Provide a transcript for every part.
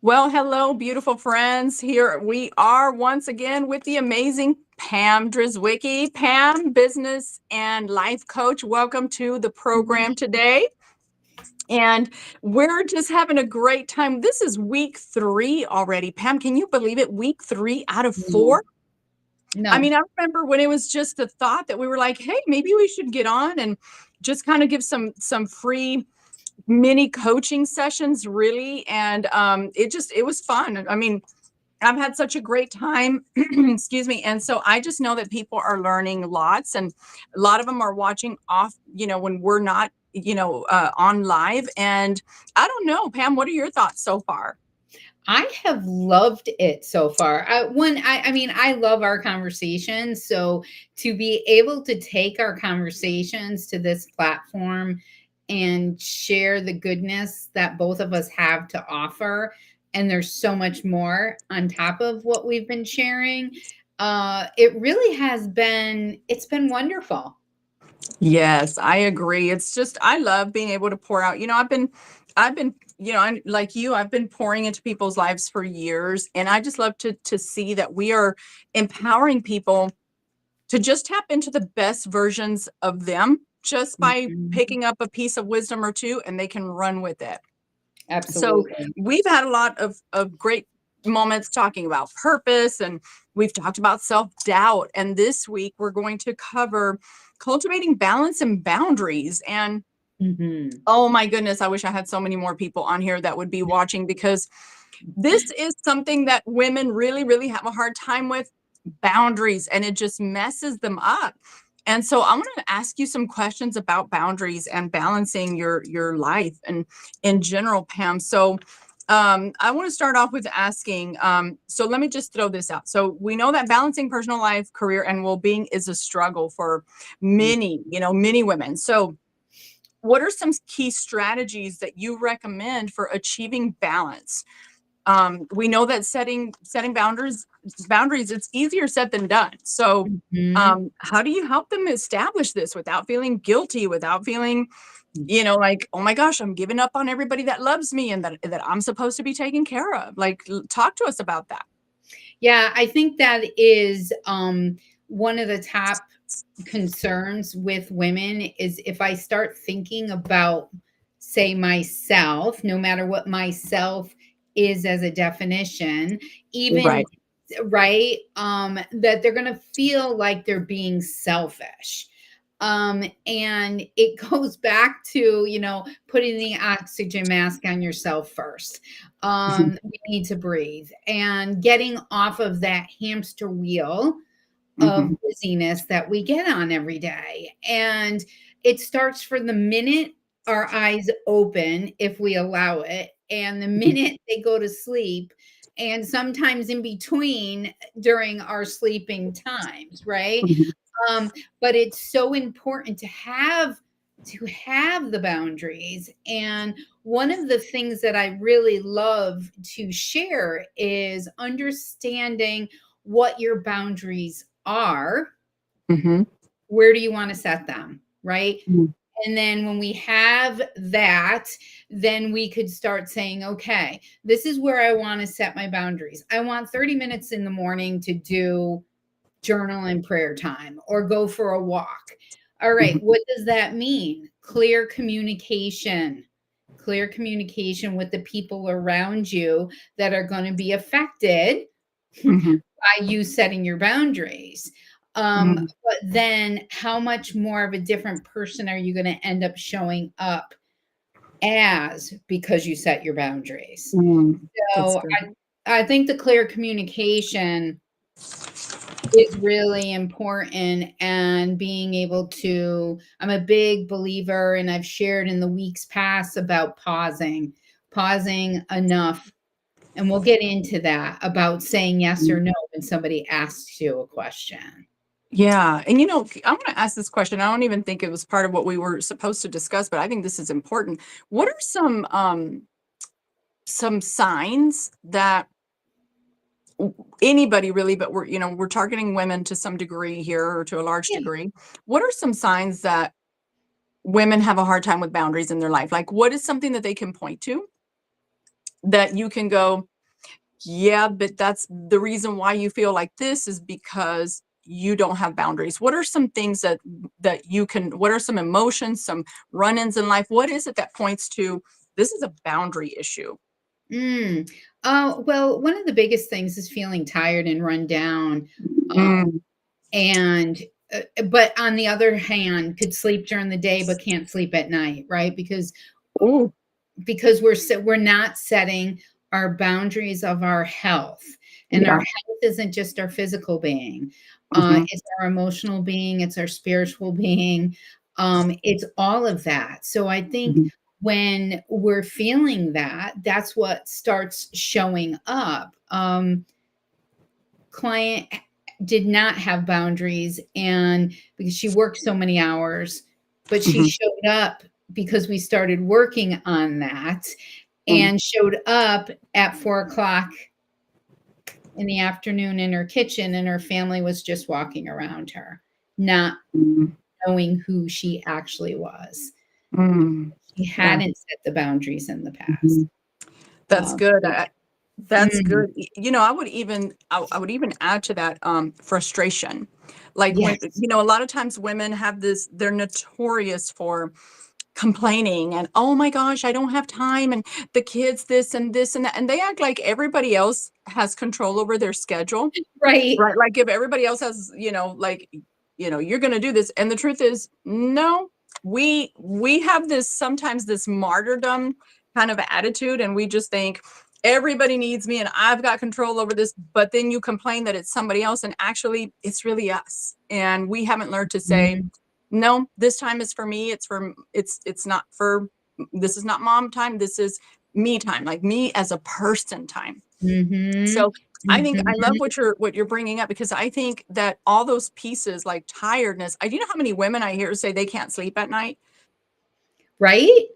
Well, hello, beautiful friends. Here we are once again with the amazing Pam Drzewiecki. Pam, business and life coach. Welcome to the program today. And we're just having a great time. This is week 3 already. Pam, can you believe it? Week 3 out of No, 4. I no. mean, I remember when it was just the thought that we were like, hey, maybe we should get on and just kind of give some free mini coaching sessions, really. And it was fun. I mean, I've had such a great time. Excuse me. And so I just know that people are learning lots, and a lot of them are watching off, when we're not, on live. And I don't know, Pam, what are your thoughts so far? I have loved it so far. I mean, I love our conversations. So to be able to take our conversations to this platform and share the goodness that both of us have to offer, and there's so much more on top of what we've been sharing. It really has been. It's been wonderful. Yes, I agree. It's just I love being able to pour out. I've been, I'm like you, I've been pouring into people's lives for years, and I just love to see that we are empowering people to just tap into the best versions of them just by Mhm. picking up a piece of wisdom or two, and they can run with it. So Absolutely. we've had a lot of great moments talking about purpose, and we've talked about self-doubt. And this week we're going to cover cultivating balance and boundaries. And Mhm. oh my goodness, I wish I had so many more people on here that would be watching, because this is something that women really, really have a hard time with, boundaries, and it just messes them up. And so I want to ask you some questions about boundaries and balancing your life and in general, Pam. So I want to start off with asking, so let me just throw this out. So we know that balancing personal life, career, and well-being is a struggle for many women. So what are some key strategies that you recommend for achieving balance? We know that setting boundaries, it's easier said than done. So Mhm. how do you help them establish this without feeling guilty, without feeling, like, oh my gosh, I'm giving up on everybody that loves me and that I'm supposed to be taken care of? Like, talk to us about that. Yeah, I think that is one of the top concerns with women is if I start thinking about, say, myself, no matter what myself is as a definition, even Right. right, that they're going to feel like they're being selfish. And it goes back to, putting the oxygen mask on yourself first. You need to breathe and getting off of that hamster wheel of Mhm. busyness that we get on every day. And it starts for the minute our eyes open, if we allow it, and the minute they go to sleep, and sometimes in between during our sleeping times, right? Mhm. Um, but it's so important to have the boundaries. And one of the things that I really love to share is understanding what your boundaries are. Mhm. Where do you want to set them? Right. Mhm. And then when we have that, then we could start saying, okay, this is where I want to set my boundaries. I want 30 minutes in the morning to do journal and prayer time or go for a walk. All right, Mhm. what does that mean? Clear communication with the people around you that are going to be affected Mhm. by you setting your boundaries. Mhm. But then how much more of a different person are you going to end up showing up as because you set your boundaries? Mhm. That's So good. I think the clear communication is really important, and being able to, I'm a big believer, and I've shared in the weeks past about pausing enough, and we'll get into that about saying yes or no when somebody asks you a question. Yeah. And I want to ask this question. I don't even think it was part of what we were supposed to discuss, but I think this is important. What are some signs that anybody really, but we're targeting women to some degree here, or to a large Yeah. degree. What are some signs that women have a hard time with boundaries in their life? Like, what is something that they can point to that you can go, Yeah, but that's the reason why you feel like this is because you don't have boundaries. What are some things that you can, what are some emotions, some run-ins in life? What is it that points to this is a boundary issue? Mm. Well, one of the biggest things is feeling tired and run down. Mm. And but on the other hand, could sleep during the day but can't sleep at night, right? Ooh, We're not setting our boundaries of our health, and our yeah. health isn't just our physical being. Mhm, It's our emotional being, it's our spiritual being, it's all of that. So I think mhm, when we're feeling that, that's what starts showing up. Client did not have boundaries, and because she worked so many hours, but she mhm, showed up because we started working on that, mm, and showed up at 4 o'clock in the afternoon in her kitchen, and her family was just walking around her, not mm, knowing who she actually was. mm. She Yeah. hadn't set the boundaries in the past. Mhm. That's good. So That's mm, good. I would even add to that frustration. Like when yes, a lot of times women have this, they're notorious for complaining and oh my gosh, I don't have time and the kids this and this and that, and they act like everybody else has control over their schedule. right. Right, like if everybody else has, like, you're gonna do this, and the truth is, no, we have this sometimes this martyrdom kind of attitude, and we just think everybody needs me and I've got control over this, but then you complain that it's somebody else, and actually it's really us. And we haven't learned to say, Mhm, no, this time is for me. It's not for this is not mom time. This is me time, like me as a person time. mhm, So I think I love mhm. what you're bringing up because I think that all those pieces like tiredness. I do you know how many women I hear say they can't sleep at night Right?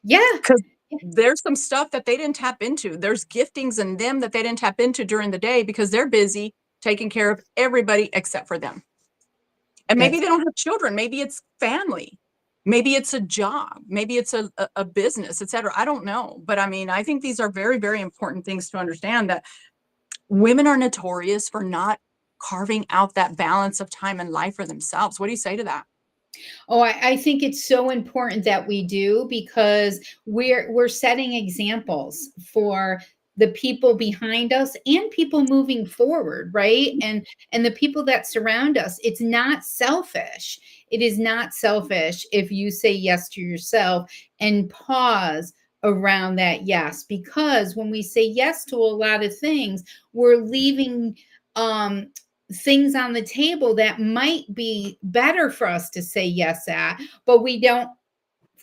Yeah. because there's some stuff that they didn't tap into. There's giftings in them that they didn't tap into during the day because they're busy taking care of everybody except for them. And maybe That's they don't have children. Maybe it's family. Maybe it's a job. Maybe it's a business, et cetera. I don't know. But I mean, I think these are very, very important things to understand that women are notorious for not carving out that balance of time and life for themselves. What do you say to that? Oh, I think it's so important that we do because we're setting examples for the people behind us and people moving forward, right? And the people that surround us. It's not selfish. It is not selfish if you say yes to yourself and pause around that yes, because when we say yes to a lot of things, we're leaving um things on the table that might be better for us to say yes at, but we don't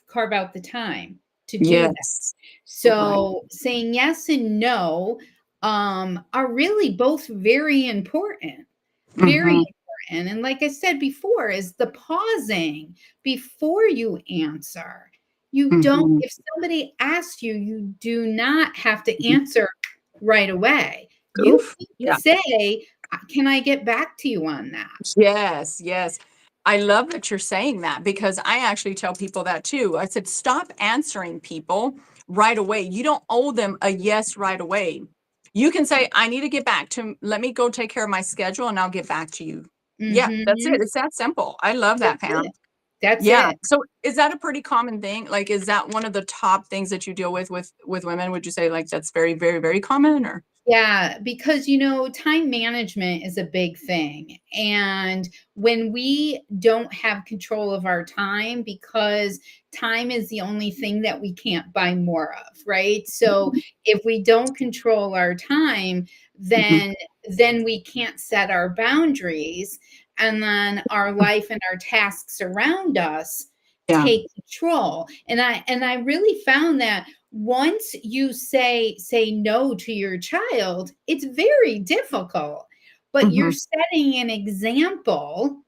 carve out the time to do that. Yes. Right. So saying yes and no are really both very important. Very Mhm. important. And like I said before, is the pausing before you answer. You don't, Mhm. if somebody asks you, you do not have to answer right away. You Oof. can Yeah. say, can I get back to you on that? Yes, yes. I love that you're saying that because I actually tell people that too. I said, stop answering people right away. You don't owe them a yes right away. You can say, I need to get back to, let me go take care of my schedule and I'll get back to you. Yeah, that's it. Mhm. It's that simple. I love that, That's Pam. it. That's Yeah. it. So is that a pretty common thing? Like, is that one of the top things that you deal with women? Would you say like that's very, very, very common or? Yeah, because time management is a big thing. And when we don't have control of our time, because time is the only thing that we can't buy more of, right? So if we don't control our time, Mhm. then we can't set our boundaries, and then our life and our tasks around us Yeah. take control. And I really found that once you say no to your child, it's very difficult, but you're Mhm. setting an example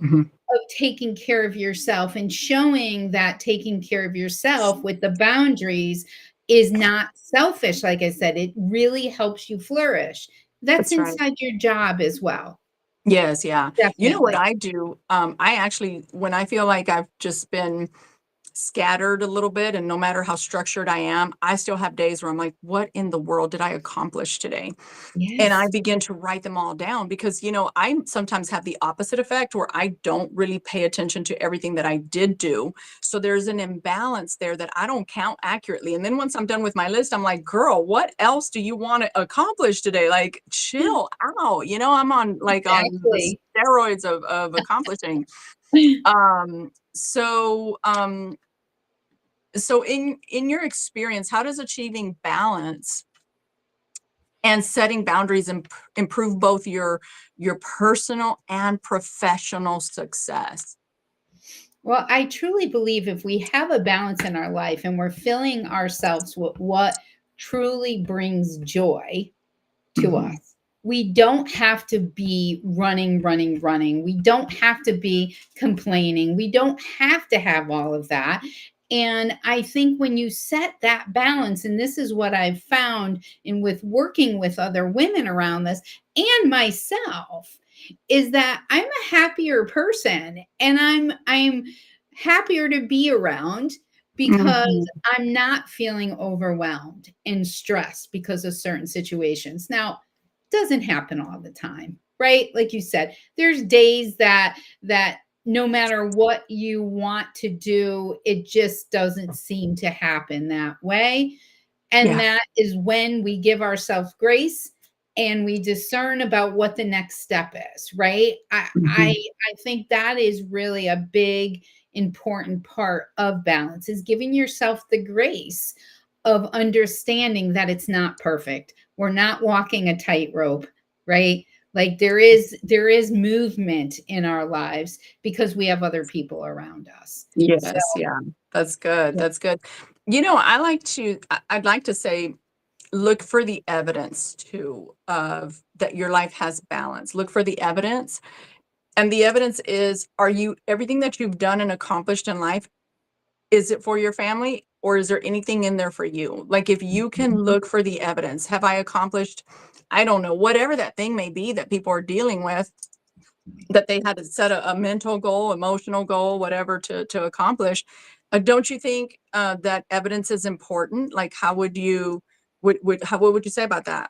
Mhm. of taking care of yourself and showing that taking care of yourself with the boundaries is not selfish. Like I said, it really helps you flourish. That's That's right. inside your job as well. Yes, yeah. You know what Definitely. I do? I actually, when I feel like I've just been scattered a little bit, and no matter how structured I am, I still have days where I'm like, what in the world did I accomplish today? And I Yes. begin to write them all down because, I sometimes have the opposite effect where I don't really pay attention to everything that I did do. So there's an imbalance there that I don't count accurately. And then once I'm done with my list, I'm like, girl, what else do you want to accomplish today? Like, chill out. I'm on the Exactly. steroids of accomplishing. Um, so um, so in your experience, how does achieving balance and setting boundaries improve both your personal and professional success? Well, I truly believe if we have a balance in our life and we're filling ourselves with what truly brings joy to Mhm. us, we don't have to be running, running, running. We don't have to be complaining. We don't have to have all of that. And I think when you set that balance, and this is what I've found in with working with other women around this and myself, is that I'm a happier person and I'm happier to be around because Mhm. I'm not feeling overwhelmed and stressed because of certain situations. Now, doesn't happen all the time, right? Like you said, there's days that no matter what you want to do, it just doesn't seem to happen that way. And Yeah. that is when we give ourselves grace and we discern about what the next step is, right? Mhm. I think that is really a big important part of balance is giving yourself the grace of understanding that it's not perfect. We're not walking a tightrope, right? Like there is movement in our lives because we have other people around us. So, Yes, yeah. That's good. yeah. That's good. I'd like to say look for the evidence too of that your life has balance. Look for the evidence. And the evidence is, are you everything that you've done and accomplished in life, is it for your family or is there anything in there for you? Like if you can look for the evidence, have I accomplished, I don't know, whatever that thing may be that people are dealing with, that they had to set a mental goal, emotional goal, whatever to accomplish. Don't you think that evidence is important? Like how would you what would you say about that?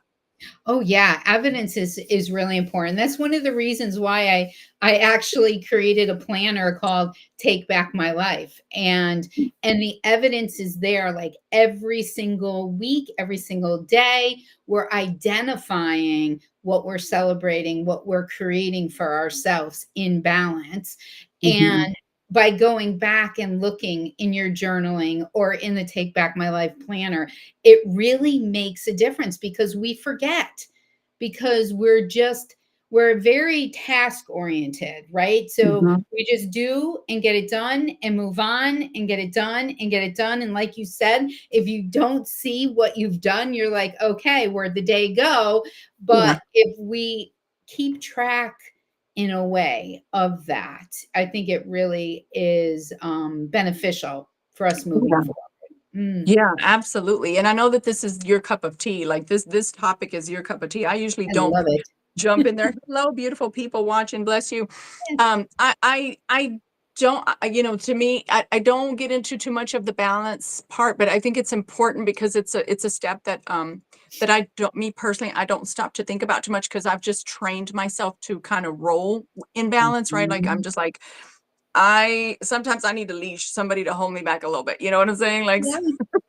Oh yeah, evidence is really important. That's one of the reasons why I actually created a planner called Take Back My Life. And the evidence is there like every single week, every single day, we're identifying what we're celebrating, what we're creating for ourselves in balance. Mhm. And by going back and looking in your journaling or in the Take Back My Life planner, it really makes a difference because we forget because we're very task oriented, right? So Mhm. we just do and get it done and move on and get it done and get it done. And like you said, if you don't see what you've done, you're like, okay, where'd the day go? Yeah. But if we keep track in a way of that, I think it really is beneficial for us moving Yeah. forward. Mm, Yeah, absolutely. And I know that this is your cup of tea. Like this topic is your cup of tea. I usually I don't love it. jump in there. Hello, beautiful people watching. Bless you. I don't, to me, I don't get into too much of the balance part, but I think it's important because it's a step that I don't, me personally, I don't stop to think about too much because I've just trained myself to kind of roll in balance, right? Like I'm Mhm. just like, I sometimes I need a leash, somebody to hold me back a little bit. You know what I'm saying? Like, Yeah,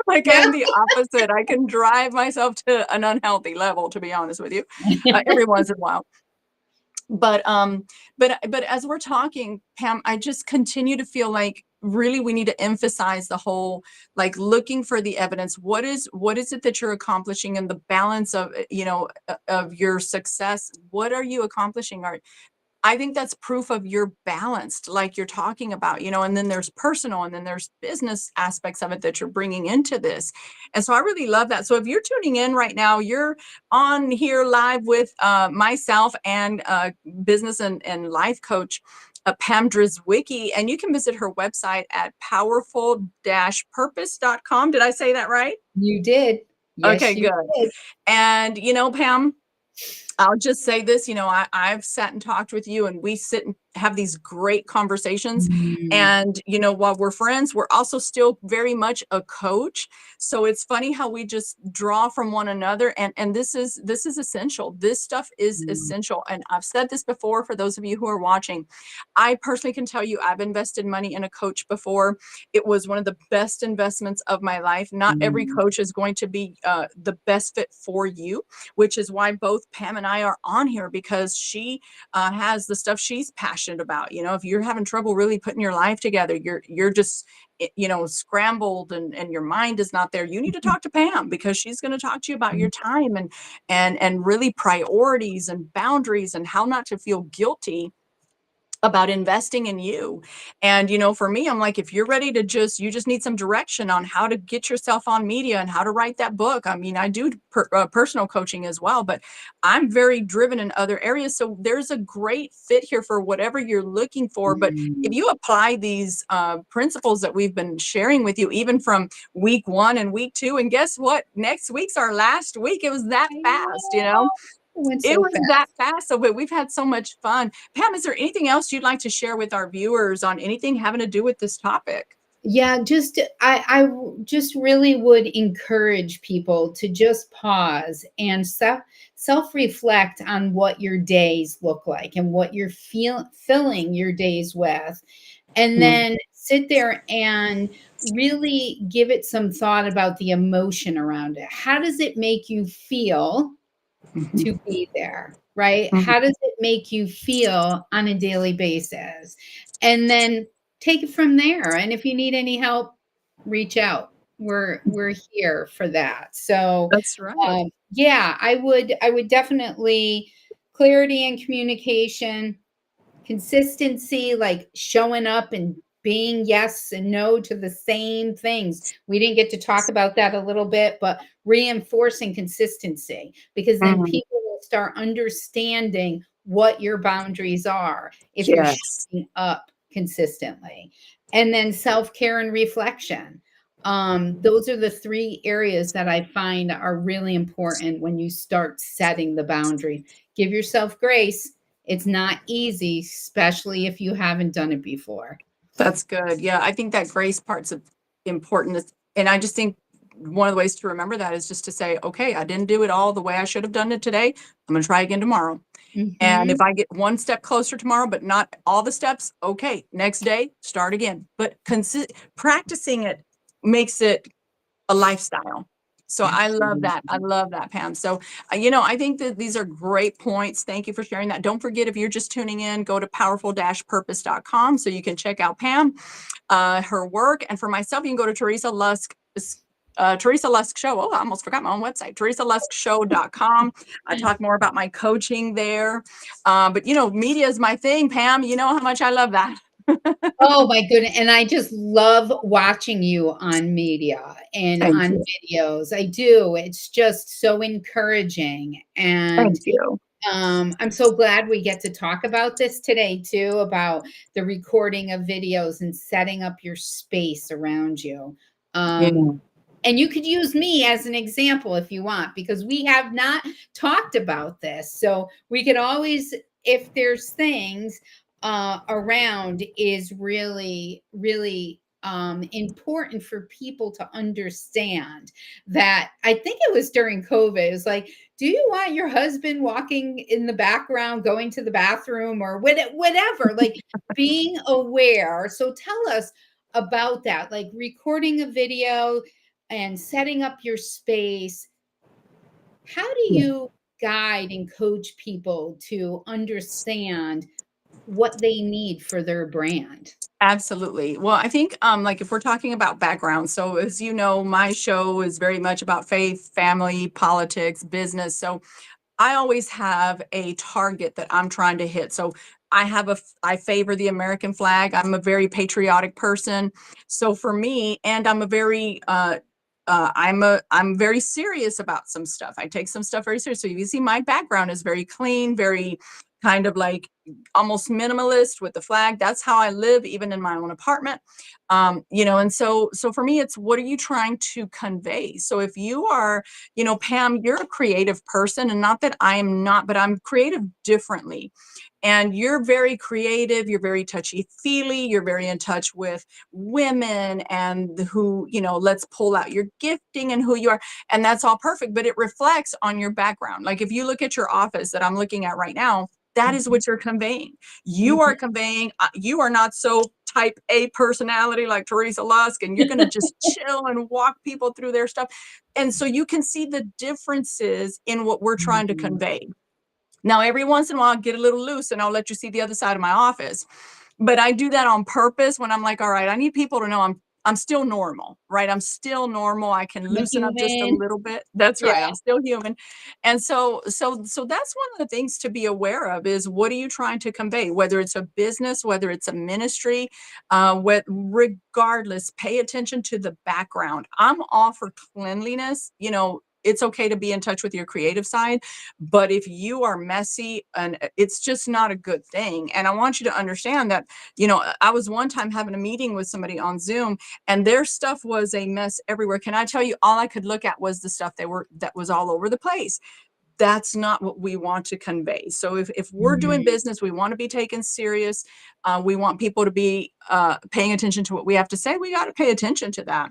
like yeah. I'm the opposite. I can drive myself to an unhealthy level, to be honest with you, every once in a while. But but as we're talking, Pam, I just continue to feel like really we need to emphasize the whole like looking for the evidence. What is it that you're accomplishing and the balance of of your success? What are you accomplishing? I think that's proof of you're balanced, like you're talking about, and then there's personal and then there's business aspects of it that you're bringing into this. And so I really love that. So if you're tuning in right now, you're on here live with myself and business and life coach. Pam Drzewiecki, and you can visit her website at powerful-purpose.com. Did I say that right? You did. Okay, Yes, you good. did. And Pam, I'll just say this, I've sat and talked with you, and we sit and have these great conversations. Mm, And, while we're friends, we're also still very much a coach. So it's funny how we just draw from one another. And this is essential. This stuff is mm, essential. And I've said this before for those of you who are watching. I personally can tell you I've invested money in a coach before. It was one of the best investments of my life. Not every mm, coach is going to be the best fit for you, which is why both Pam and I are on here, because she has the stuff she's passionate about. If you're having trouble really putting your life together, you're just scrambled, and your mind is not there, you need to talk to Pam, because she's going to talk to you about your mm, time, and really priorities and boundaries, and how not to feel guilty about investing in you. And for me, I'm like, if you're ready to you just need some direction on how to get yourself on media and how to write that book. I mean, I do personal coaching as well, but I'm very driven in other areas, so there's a great fit here for whatever you're looking for. But if mm. you apply these principles that we've been sharing with you, even from week 1 and week 2, and guess what, next week's our last week. It was that I fast. know. It went It so was that fast. fast. So, but we've had so much fun. Pam, is there anything else you'd like to share with our viewers on anything having to do with this topic? Yeah, just really would encourage people to just pause and self-reflect on what your days look like and what you're filling your days with. And Mm, then sit there and really give it some thought about the emotion around it. How does it make you feel mhm, to be there, right? mhm. How does it make you feel on a daily basis? And then take it from there. And if you need any help, reach out. We're here for that. So That's right. yeah, I would definitely clarity and communication, consistency, like showing up and being yes and no to the same things. We didn't get to talk about that a little bit, but reinforcing consistency, because then Mhm. people will start understanding what your boundaries are if you're Yes, showing up consistently. And then self-care and reflection. Those are the three areas that I find are really important when you start setting the boundaries. Give yourself grace. It's not easy, especially if you haven't done it before. that's good. Yeah, I think that grace part's important. And I just think one of the ways to remember that is just to say, okay, I didn't do it all the way I should have done it today. I'm going to try again tomorrow. And if Mhm. I get one step closer tomorrow, but not all the steps, okay, next day, start again. But practicing it makes it a lifestyle. So I love that. I Absolutely. love that, Pam. So, I think that these are great points. Thank you for sharing that. Don't forget, if you're just tuning in, go to powerful-purpose.com so you can check out Pam, her work. And for myself, you can go to Teresa Lusk Show. Oh, I almost forgot my own website, teresaluskshow.com. I talk more about my coaching there. But, media is my thing, Pam. You know how much I love that. Oh my goodness, and I just love watching you on media and Thank on you. videos. I do. It's just so encouraging, and Thank you. I'm so glad we get to talk about this today too, about the recording of videos and setting up your space around you. Yeah. And you could use me as an example if you want, because we have not talked about this. So we could always, if there's things around, is really, really important for people to understand. That I think it was during COVID. It was like, do you want your husband walking in the background, going to the bathroom, or whatever? Like being aware. So tell us about that, like recording a video and setting up your space. How do Yeah. you guide and coach people to understand what they need for their brand? Absolutely. Well, I think, like, if we're talking about background, so as you know, my show is very much about faith, family, politics, business. So I always have a target that I'm trying to hit. So I favor the American flag. I'm a very patriotic person. So for me, and I'm very serious about some stuff. I take some stuff very serious. So you see my background is very clean, very kind of like almost minimalist with the flag. That's how I live, even in my own apartment. And so for me, it's, what are you trying to convey? So if you are, Pam, you're a creative person, and not that I am not, but I'm creative differently. And you're very creative, you're very touchy-feely, you're very in touch with women and who, let's pull out your gifting and who you are. And that's all perfect, but it reflects on your background. Like if you look at your office that I'm looking at right now, that is what you're conveying. You are conveying, you are not so type A personality like Teresa Lusk, and you're going to just chill and walk people through their stuff. And so you can see the differences in what we're trying to convey. Now, every once in a while, I'll get a little loose and I'll let you see the other side of my office. But I do that on purpose when I'm like, all right, I need people to know I'm still normal, right? I'm still normal. I can I'm a loosen up just a human. little bit. That's right. Yeah. I'm still human. And so that's one of the things to be aware of is, what are you trying to convey? Whether it's a business, whether it's a ministry, regardless, pay attention to the background. I'm all for cleanliness. It's okay to be in touch with your creative side, but if you are messy, and it's just not a good thing. And I want you to understand that, I was one time having a meeting with somebody on Zoom, and their stuff was a mess everywhere. Can I tell you, all I could look at was the stuff that was all over the place. That's not what we want to convey. So if we're doing business, we want to be taken serious. We want people to be paying attention to what we have to say. We got to pay attention to that.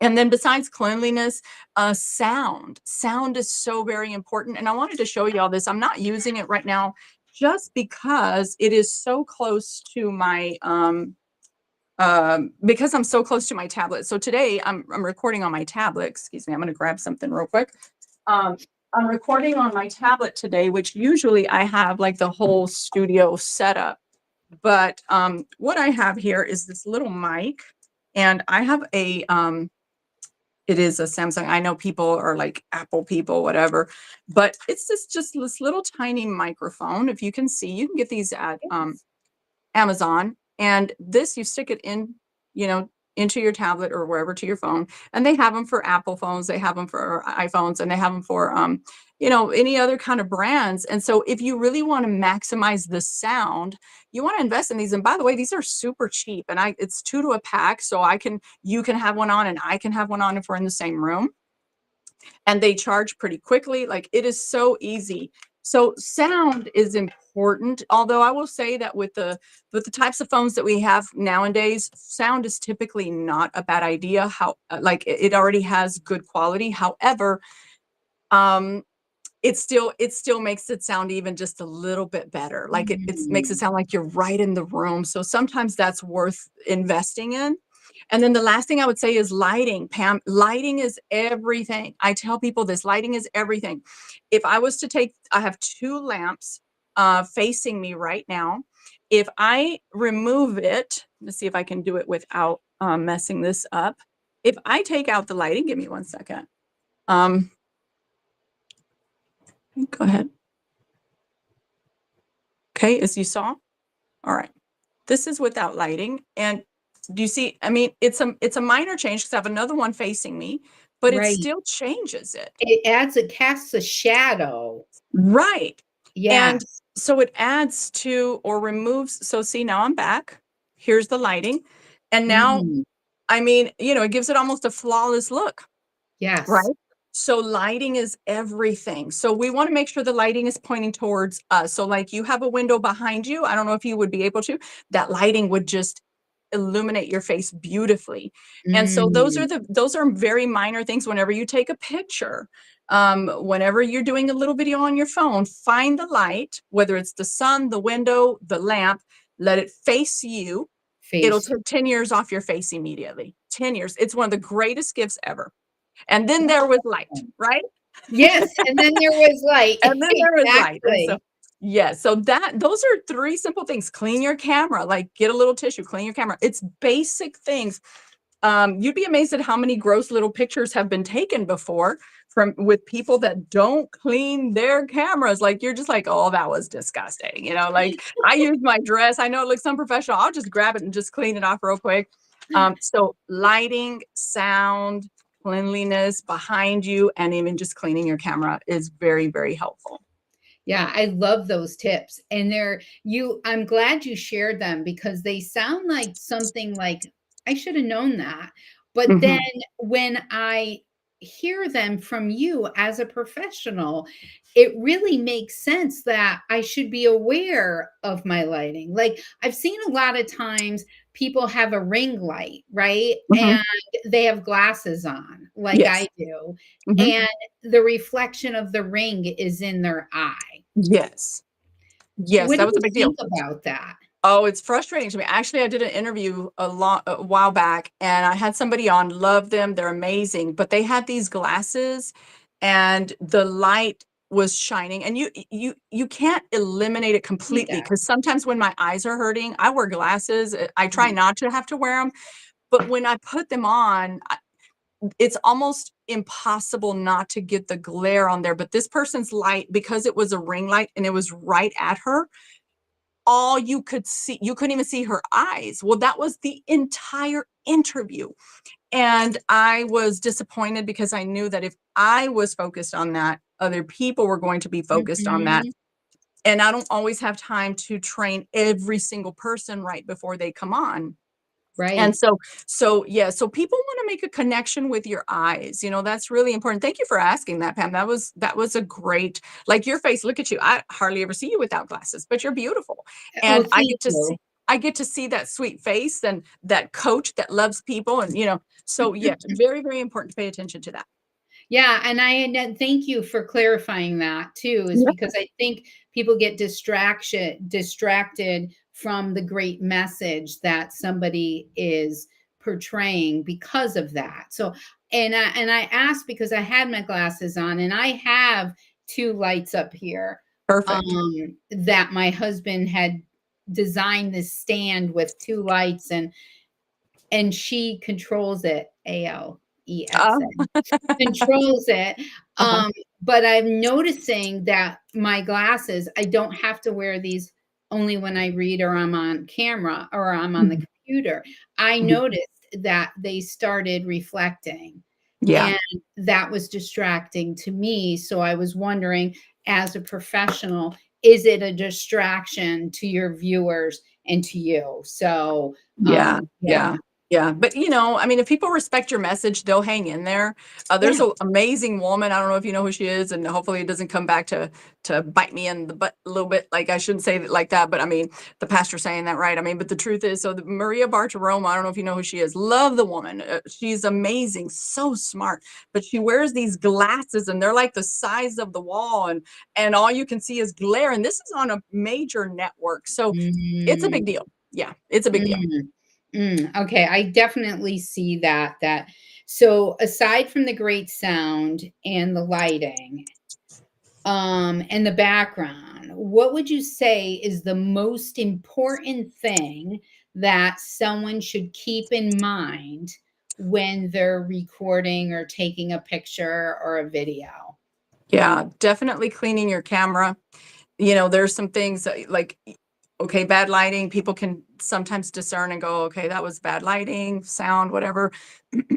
And then besides cleanliness, sound is so very important. And I wanted to show you all this. I'm not using it right now just because it is so close to my, because I'm so close to my tablet. So today I'm recording on my tablet. Excuse me. I'm going to grab something real quick. Um, I'm recording on my tablet today, which usually I have like the whole studio set up. But what I have here is this little mic, and I have it is a Samsung. I know people are like Apple people, whatever, but it's just this little tiny microphone. If you can see, you can get these at Amazon. And this, you stick it in, into your tablet or wherever, to your phone. And they have them for Apple phones, they have them for iPhones, and they have them for any other kind of brands. And so if you really want to maximize the sound, you want to invest in these. And by the way, these are super cheap, and it's 2 to a pack. So you can have one on and I can have one on if we're in the same room. And they charge pretty quickly. Like, it is so easy. So sound is important. Although I will say that with the types of phones that we have nowadays, sound is typically not a bad idea. Like, it already has good quality. However, it still makes it sound even just a little bit better. Like, it makes it sound like you're right in the room. So sometimes that's worth investing in. And then the last thing I would say is lighting. Pam, lighting is everything. I tell people this, lighting is everything. If I was to I have 2 lamps facing me right now. If I remove it, let's see if I can do it without messing this up. If I take out the lighting, give me 1 second. Go ahead. Okay, as you saw. All right. This is without lighting. And do you see? I mean, it's a minor change because I have another one facing me, but it Right. still changes it. It casts a shadow. Right. And Yes. so it adds to or removes. So see, now I'm back. Here's the lighting. And now, I mean, it gives it almost a flawless look. Yes. Right. So lighting is everything. So we want to make sure the lighting is pointing towards us. So like, you have a window behind you. I don't know if you would be able to, that lighting would just illuminate your face beautifully. And so those are very minor things. Whenever you take a picture, whenever you're doing a little video on your phone, find the light, whether it's the sun, the window, the lamp, let it face you. It'll Face. take 10 years off your face immediately. 10 years. It's one of the greatest gifts ever. And then there was light, right? Yes, and then there was light. And then there was light. And so, Exactly. yeah, so those are 3 simple things. Clean your camera, like get a little tissue, clean your camera. It's basic things. You'd be amazed at how many gross little pictures have been taken before with people that don't clean their cameras. Like, you're just like, oh, that was disgusting. Like, I used my dress. I know it looks unprofessional. I'll just grab it and just clean it off real quick. So lighting, sound, cleanliness behind you, and even just cleaning your camera is very, very helpful. Yeah, I love those tips. And I'm glad you shared them because they sound like something like I should have known that. But then Mhm. when I hear them from you as a professional, it really makes sense that I should be aware of my lighting. Like I've seen a lot of times people have a ring light, right? Mhm. And they have glasses on, like Yes. I do. Mhm. And the reflection of the ring is in their eye. Yes. Yes, What that do was a you big deal. think about that? Oh, it's frustrating to me. Actually, I did an interview a while back, and I had somebody on, love them, they're amazing, but they had these glasses, and the light was shining, and you can't eliminate it See completely that. because sometimes when my eyes are hurting, I wear glasses. I try Mhm. not to have to wear them, but when I put them on, it's almost impossible not to get the glare on there. But this person's light, because it was a ring light and it was right at her, all you could see, you couldn't even see her eyes. Well, that was the entire interview. And I was disappointed because I knew that if I was focused on that, other people were going to be focused on that. Mhm. And I don't always have time to train every single person right before they come on. And Right. yeah, so people want to make a connection with your eyes. That's really important. Thank you for asking that, Pam. That was a great, like your face. Look at you. I hardly ever see you without glasses, but you're beautiful. Oh, And thank you. I get to see that sweet face and that coach that loves people. And so yeah, very, very important to pay attention to that. Yeah, and thank you for clarifying that too, is Yeah, because I think people get distracted from the great message that somebody is portraying because of that. So, and I asked because I had my glasses on, and I have two lights up here, perfect. that my husband had designed this stand with two lights, and she controls it, Oh, ALEXA controls it. uh-huh. Um, but I'm noticing that my glasses, I don't have to wear these only when I read or I'm on camera or I'm on the Mhm, computer. I mhm. noticed that they started reflecting, Yeah, and that was distracting to me. So I was wondering, as a professional, is it a distraction to your viewers and to you? So, yeah, yeah, yeah, yeah. But I mean, if people respect your message, they'll hang in there. yeah. There's an amazing woman. I don't know if you know who she is, and hopefully it doesn't come back to bite me in the butt a little bit. Like I shouldn't say it like that, but I mean, the pastor saying that right. I mean, but the truth is, so Maria Bartiromo. I don't know if you know who she is. Love the woman. She's amazing, so smart. But she wears these glasses, and they're like the size of the wall, and all you can see is glare. And this is on a major network, so it's a big Mm, deal. Yeah, it's a big deal. mm. Okay, I definitely see that. So aside from the great sound and the lighting, and the background, what would you say is the most important thing that someone should keep in mind when they're recording or taking a picture or a video? Yeah, definitely cleaning your camera. There's some things that, like, okay, bad lighting, people can sometimes discern and go, okay, that was bad lighting, sound, whatever.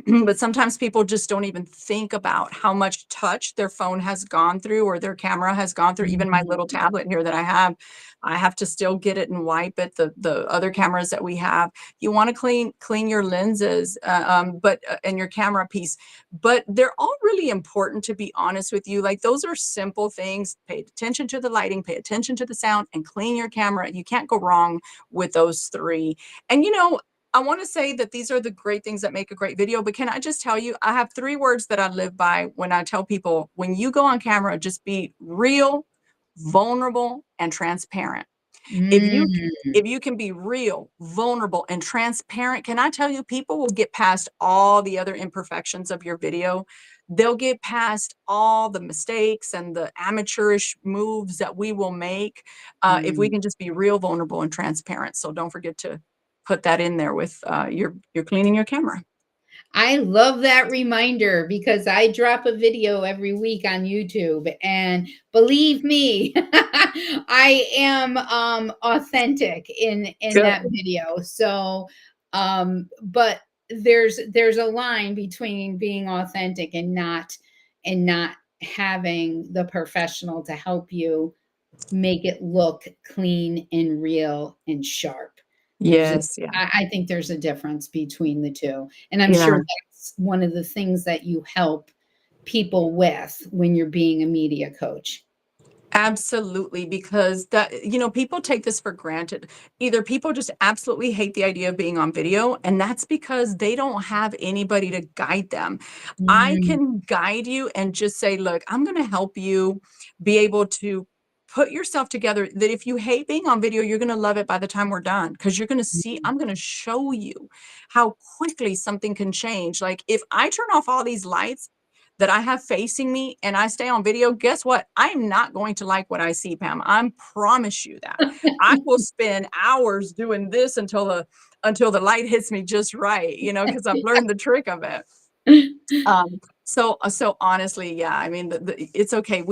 But sometimes people just don't even think about how much touch their phone has gone through or their camera has gone through. Even my little Mm, tablet here that I have to still get it and wipe it. The other cameras that we have, you want to clean your lenses, but and your camera piece. But they're all really important, to be honest with you. Like those are simple things. Pay attention to the lighting, pay attention to the sound, and clean your camera. You can't go wrong with those three. And I want to say that these are the great things that make a great video, but can I just tell you, I have three words that I live by when I tell people, when you go on camera, just be real, vulnerable, and transparent. If you mm, if you can be real, vulnerable, and transparent, can I tell you, people will get past all the other imperfections of your video. They'll get past all the mistakes and the amateurish moves that we will make, if we mm. can just be real, vulnerable, and transparent. So don't forget to put that in there with your cleaning your camera. I love that reminder because I drop a video every week on YouTube, and believe me, I am authentic in Good. that video. So but there's a line between being authentic and not having the professional to help you make it look clean and real and sharp. Yes. Yeah. I think there's a difference between the two. And I'm Yeah. sure that's one of the things that you help people with when you're being a media coach. Absolutely, because that, people take this for granted. Either people just absolutely hate the idea of being on video, and that's because they don't have anybody to guide them. I Mm, can guide you and just say, look, I'm going to help you be able to put yourself together that if you hate being on video, you're going to love it by the time we're done because you're going to see, mm, I'm going to show you how quickly something can change. Like if I turn off all these lights that I have facing me and I stay on video, guess what? I am not going to like what I see, Pam. I promise you that. I will spend hours doing this until the light hits me just right, because I've learned the trick of it. So honestly, yeah, I mean, it's okay.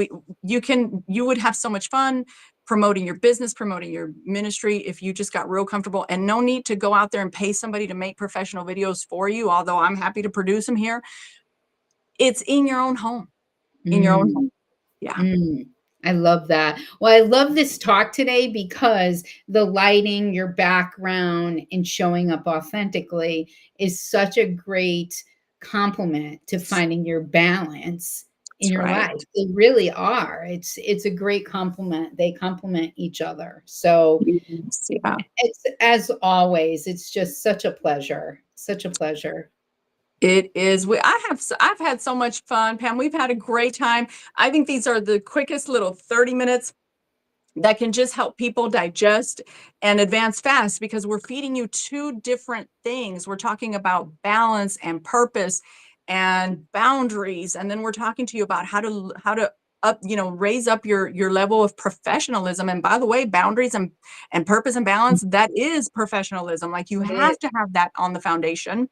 You would have so much fun promoting your business, promoting your ministry if you just got real comfortable, and no need to go out there and pay somebody to make professional videos for you. Although I'm happy to produce them here, it's in your own home. In your own mm. home. Yeah. Mm, I love that. Well, I love this talk today because the lighting, your background, and showing up authentically is such a great compliment to finding your balance in That's your right. life. They really are. It's a great compliment. They complement each other. So Yes, yeah. it's as always, it's just such a pleasure. Such a pleasure. It is. I've had so much fun, Pam. We've had a great time. I think these are the quickest little 30 minutes that can just help people digest and advance fast because we're feeding you two different things. We're talking about balance and purpose and boundaries, and then we're talking to you about how to raise up your level of professionalism. And by the way, boundaries and purpose and balance, that is professionalism. Like you have to have that on the foundation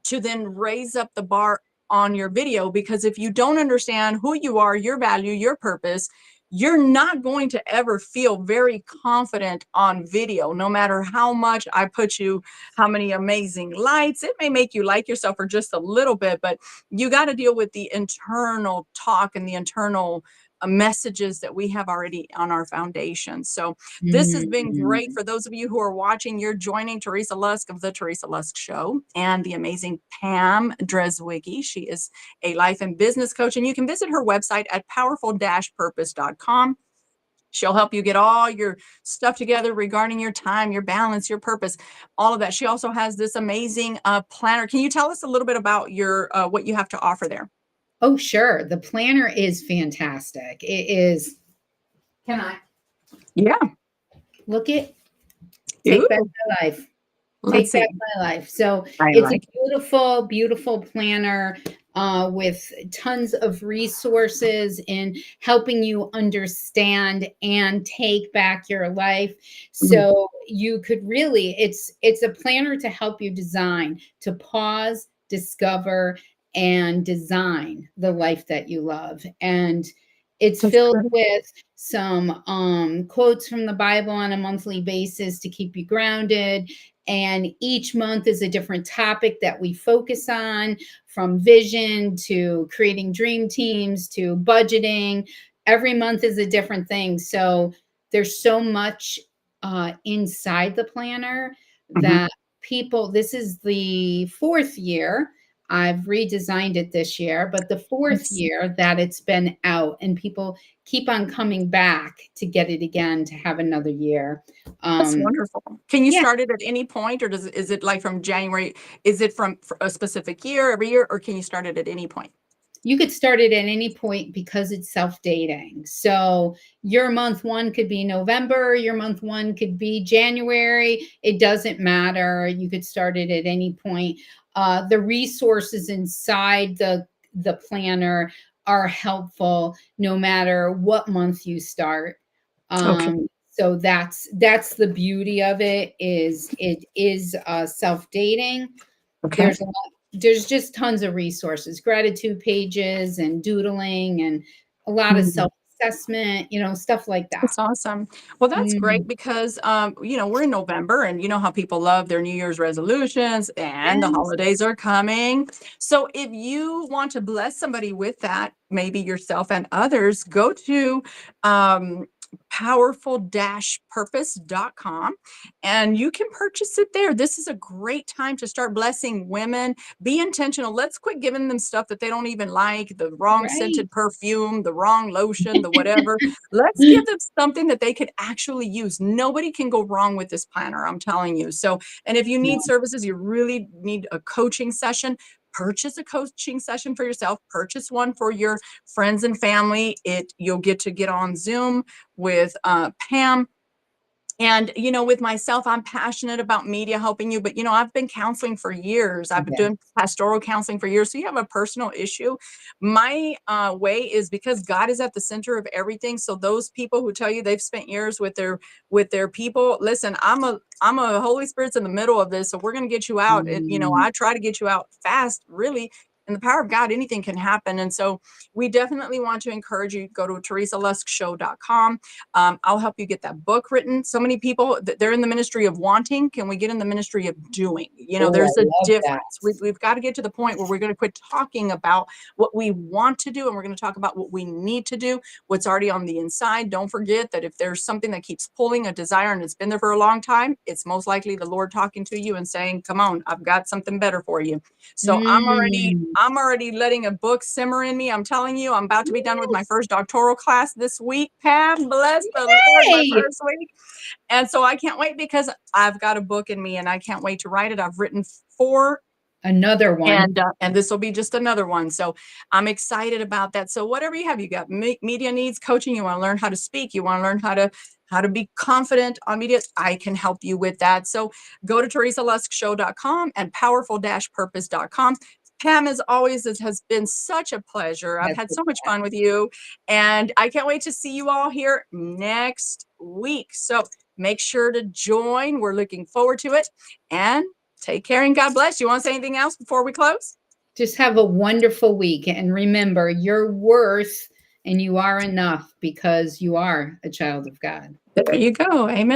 to then raise up the bar on your video, because if you don't understand who you are, your value, your purpose, you're not going to ever feel very confident on video, no matter how much I put you, how many amazing lights. It may make you like yourself for just a little bit, but you got to deal with the internal talk and the internal messages that we have already on our foundation. So this has been great. Mm. For those of you who are watching, you're joining Teresa Lusk of The Teresa Lusk Show and the amazing Pam Drzewiecki. She is a life and business coach, and you can visit her website at powerful-purpose.com. She'll help you get all your stuff together regarding your time, your balance, your purpose, all of that. She also has this amazing planner. Can you tell us a little bit about your what you have to offer there? Oh, sure. The planner is fantastic. It is. Can I Yeah. look it? Take back Ooh, my life. let's Take see. back my life. So I it's a like it. beautiful, beautiful planner with tons of resources in helping you understand and take back your life. Mhm. So you could really, it's a planner to help you design, to pause, discover, and design the life that you love. And it's That's filled good. with some quotes from the Bible on a monthly basis to keep you grounded. And each month is a different topic that we focus on, from vision to creating dream teams to budgeting. Every month is a different thing. So there's so much inside the planner Mhm. that people, this is the fourth year. I've redesigned it this year, but the fourth That's year that it's been out, and people keep on coming back to get it again to have another year. that's Um, wonderful. Can you yeah, start it at any point, or is it like from January? Is it from for a specific year every year, or can you start it at any point? you could start it at any point because it's self-dating. So your month one could be November, your month one could be January. It doesn't matter. You could start it at any point. The resources inside the planner are helpful no matter what month you start. Okay. So that's the beauty of it is self-dating. Okay. There's just tons of resources, gratitude pages and doodling and a lot of Mhm. self assessment, stuff like that. That's awesome. Well, that's Mm, great because, we're in November and you know how people love their New Year's resolutions and the yes, holidays are coming. So if you want to bless somebody with that, maybe yourself and others, go to um, powerful-purpose.com and you can purchase it there. This is a great time to start blessing women. Be intentional. Let's quit giving them stuff that they don't even like, the wrong right. scented perfume, the wrong lotion, the whatever. Let's give them something that they could actually use. Nobody can go wrong with this planner, I'm telling you. So, and if you need No. services, you really need a coaching session, purchase a coaching session for yourself, purchase one for your friends and family. You'll get to get on Zoom with Pam. And, with myself, I'm passionate about media helping you, but, I've been counseling for years. I've been Yeah. doing pastoral counseling for years. So you have a personal issue. My way is because God is at the center of everything. So those people who tell you they've spent years with their people, listen, I'm a Holy Spirit's in the middle of this. So we're going to get you out. Mm, I try to get you out fast, really. In the power of God, anything can happen. And so we definitely want to encourage you to go to teresaluskshow.com. I'll help you get that book written. So many people, they're in the ministry of wanting. Can we get in the ministry of doing? oh, I There's a love that. difference. We've got to get to the point where we're going to quit talking about what we want to do and we're going to talk about what we need to do, what's already on the inside. Don't forget that if there's something that keeps pulling a desire and it's been there for a long time, it's most likely the Lord talking to you and saying, come on, I've got something better for you. So I'm already Mm, I'm already letting a book simmer in me. I'm telling you, I'm about to be done with my first doctoral class this week. Pam, bless the Lord, my hey, first week. And so I can't wait because I've got a book in me and I can't wait to write it. I've written four another one. and this will be just another one. So I'm excited about that. So whatever you have, you got media needs, coaching, you want to learn how to speak, you want to learn how to be confident on media, I can help you with that. So go to teresaluskshow.com and powerful-purpose.com. Pam, as always, it has been such a pleasure. I've That's had the so much fun with you, and I can't wait to see you all here next week. So make sure to join. We're looking forward to it. And take care and God bless. You want to say anything else before we close? Just have a wonderful week. And remember, you're worth and you are enough because you are a child of God. There you go. Amen.